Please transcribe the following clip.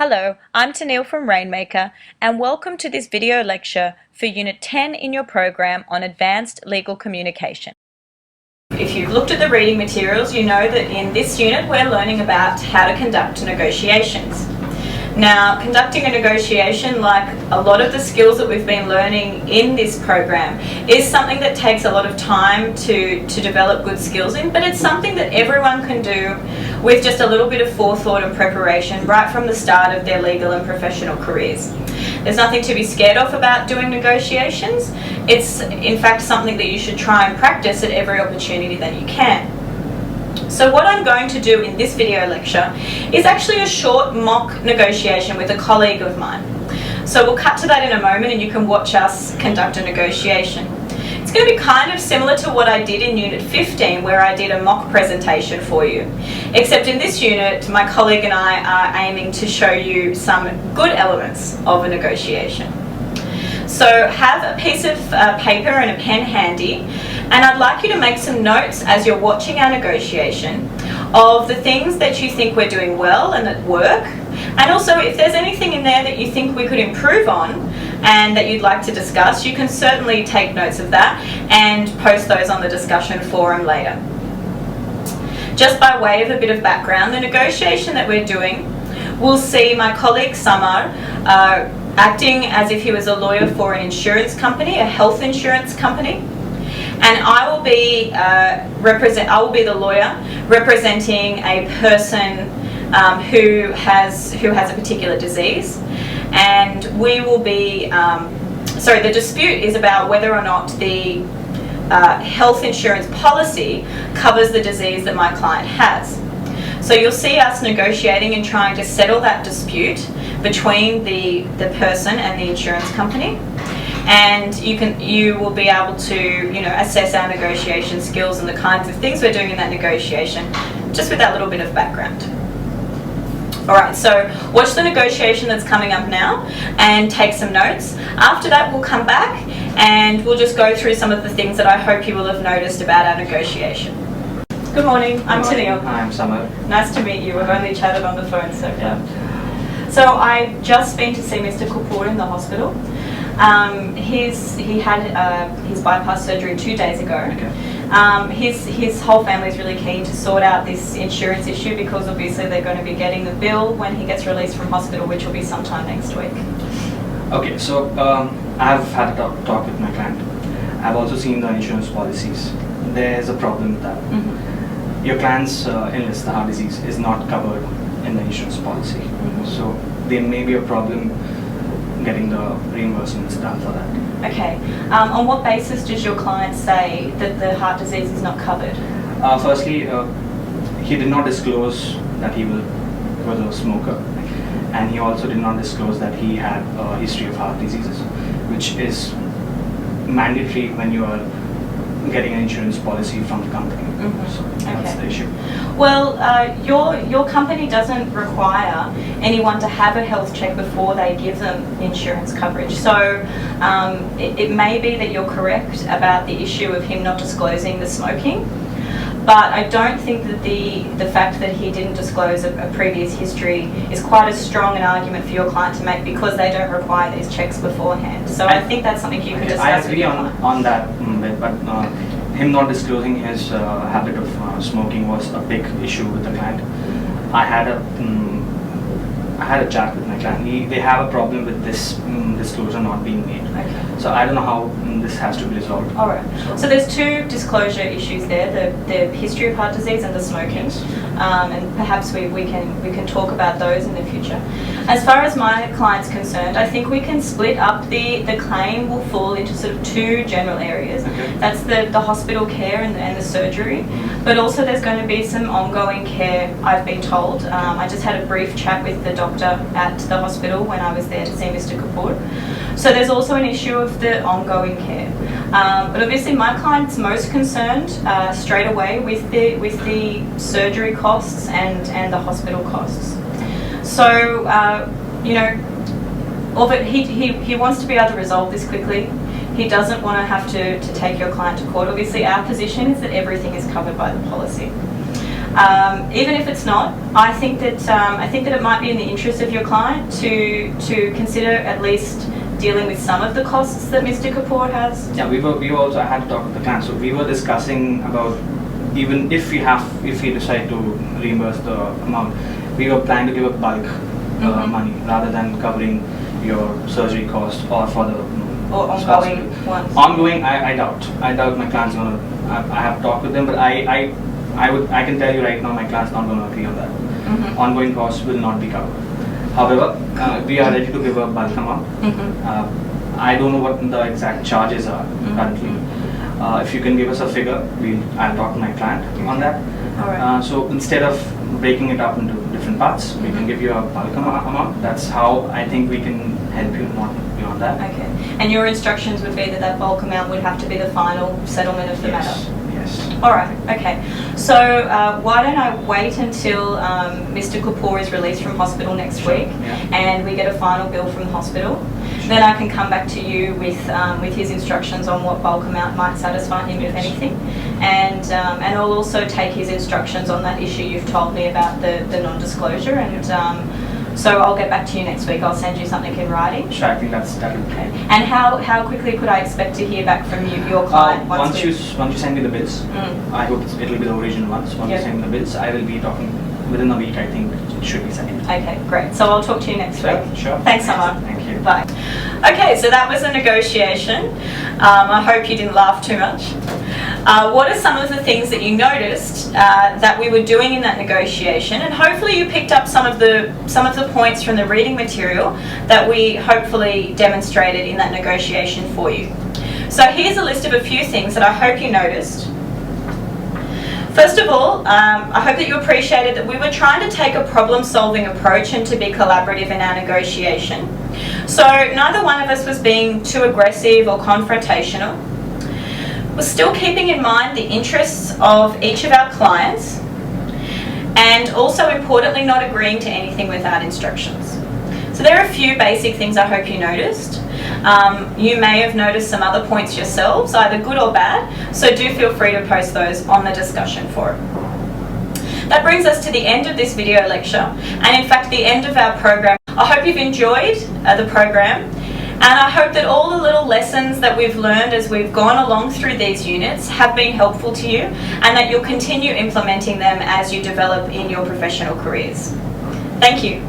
Hello, I'm Tennille from Rainmaker, and welcome to this video lecture for Unit 10 in your program on Advanced Legal Communication. If you've looked at the reading materials, you know that in this unit we're learning about how to conduct negotiations. Now, conducting a negotiation, like a lot of the skills that we've been learning in this program, is something that takes a lot of time to develop good skills in, but it's something that everyone can do with just a little bit of forethought and preparation right from the start of their legal and professional careers. There's nothing to be scared of about doing negotiations. It's in fact something that you should try and practice at every opportunity that you can. So what I'm going to do in this video lecture is actually a short mock negotiation with a colleague of mine. So we'll cut to that in a moment and you can watch us conduct a negotiation. It's going to be kind of similar to what I did in Unit 15, where I did a mock presentation for you. Except in this unit, my colleague and I are aiming to show you some good elements of a negotiation. So have a piece of paper and a pen handy, and I'd like you to make some notes as you're watching our negotiation of the things that you think we're doing well and that work, and also if there's anything in there that you think we could improve on and that you'd like to discuss, you can certainly take notes of that and post those on the discussion forum later. Just by way of a bit of background, the negotiation that we're doing will see my colleague Samar acting as if he was a lawyer for an insurance company, a health insurance company, and I will be the lawyer representing a person who has a particular disease, and we will be the dispute is about whether or not the health insurance policy covers the disease that my client has. So you'll see us negotiating and trying to settle that dispute between the person and the insurance company, and you will be able to assess our negotiation skills and the kinds of things we're doing in that negotiation, just with that little bit of background. Alright, so watch the negotiation that's coming up now and take some notes. After that we'll come back and we'll just go through some of the things that I hope you will have noticed about our negotiation. Good morning, I'm Tennille. Hi, I'm Samar. Nice to meet you. We've only chatted on the phone so far. So I've just been to see Mr. Kapoor in the hospital. He had his bypass surgery 2 days ago. Okay. His whole family is really keen to sort out this insurance issue because obviously they're going to be getting the bill when he gets released from hospital, which will be sometime next week. Okay, so I've had a talk with my client. I've also seen the insurance policies. There's a problem with that. Mm-hmm. Your client's illness, the heart disease, is not covered in the insurance policy. Mm-hmm. So there may be a problem getting the reimbursements done for that. Okay. On what basis does your client say that the heart disease is not covered? Firstly, he did not disclose that he was a smoker, and he also did not disclose that he had a history of heart diseases, which is mandatory when you are getting an insurance policy from the company. Mm-hmm. So that's the issue. Well, your company doesn't require anyone to have a health check before they give them insurance coverage. So it may be that you're correct about the issue of him not disclosing the smoking, but I don't think that the fact that he didn't disclose a previous history is quite as strong an argument for your client to make because they don't require these checks beforehand. So I think that's something you can discuss with your client. I agree on that, but him not disclosing his habit of smoking was a big issue with the client. I had a chat with my client. They have a problem with this disclosure not being made. Okay. So I don't know how this has to be resolved. All right. So there's two disclosure issues there: the history of heart disease and the smoking. And perhaps we can talk about those in the future. As far as my client's concerned, I think we can split up the claim will fall into sort of two general areas. Okay. That's the hospital care and the surgery, but also there's going to be some ongoing care, I've been told. I just had a brief chat with the doctor at the hospital when I was there to see Mr. Kapoor. So there's also an issue of the ongoing care. But obviously my client's most concerned straight away with the surgery costs and the hospital costs. So, he wants to be able to resolve this quickly. He doesn't want to have to take your client to court. Obviously our position is that everything is covered by the policy. Even if it's not, I think that it might be in the interest of your client to consider at least dealing with some of the costs that Mr. Kapoor has. Yeah, we also, I had to talk with the client, so we were discussing about, even if we decide to reimburse the amount, we were planning to give a bulk money rather than covering your surgery cost or for the or ongoing ones. Ongoing, I doubt my client's gonna. I have talked with them, but I can tell you right now, my client's not gonna agree on that. Ongoing costs will not be covered. However, we are ready to give a bulk amount. I don't know what the exact charges are currently. If you can give us a figure, I'll talk to my client on that. All right. So instead of breaking it up into different parts, we can give you a bulk amount. That's how I think we can help you, not beyond that. Okay. And your instructions would be that bulk amount would have to be the final settlement of the matter? Yes. All right, okay. So why don't I wait until Mr. Kapoor is released from hospital next week, and we get a final bill from the hospital. Then I can come back to you with his instructions on what bulk amount might satisfy him, if anything. And I'll also take his instructions on that issue you've told me about the non-disclosure, and so I'll get back to you next week. I'll send you something in writing. Sure, I think that'll be okay. And how quickly could I expect to hear back from your client? Once you send me the bills, I hope it'll be the original ones. Once you send me the bills, I will be talking within a week. I think it should be sent. Okay, great. So I'll talk to you next week. Sure. Thanks, Summer. Thank you. Bye. Okay, so that was a negotiation. I hope you didn't laugh too much. What are some of the things that you noticed that we were doing in that negotiation? And hopefully you picked up some of the points from the reading material that we hopefully demonstrated in that negotiation for you. So here's a list of a few things that I hope you noticed. First of all, I hope that you appreciated that we were trying to take a problem-solving approach and to be collaborative in our negotiation. So neither one of us was being too aggressive or confrontational. We're still keeping in mind the interests of each of our clients, and also importantly not agreeing to anything without instructions. So there are a few basic things I hope you noticed. You may have noticed some other points yourselves, either good or bad, so do feel free to post those on the discussion forum. That brings us to the end of this video lecture, and in fact the end of our program. I hope you've enjoyed the program, and I hope that all the little lessons that we've learned as we've gone along through these units have been helpful to you, and that you'll continue implementing them as you develop in your professional careers. Thank you.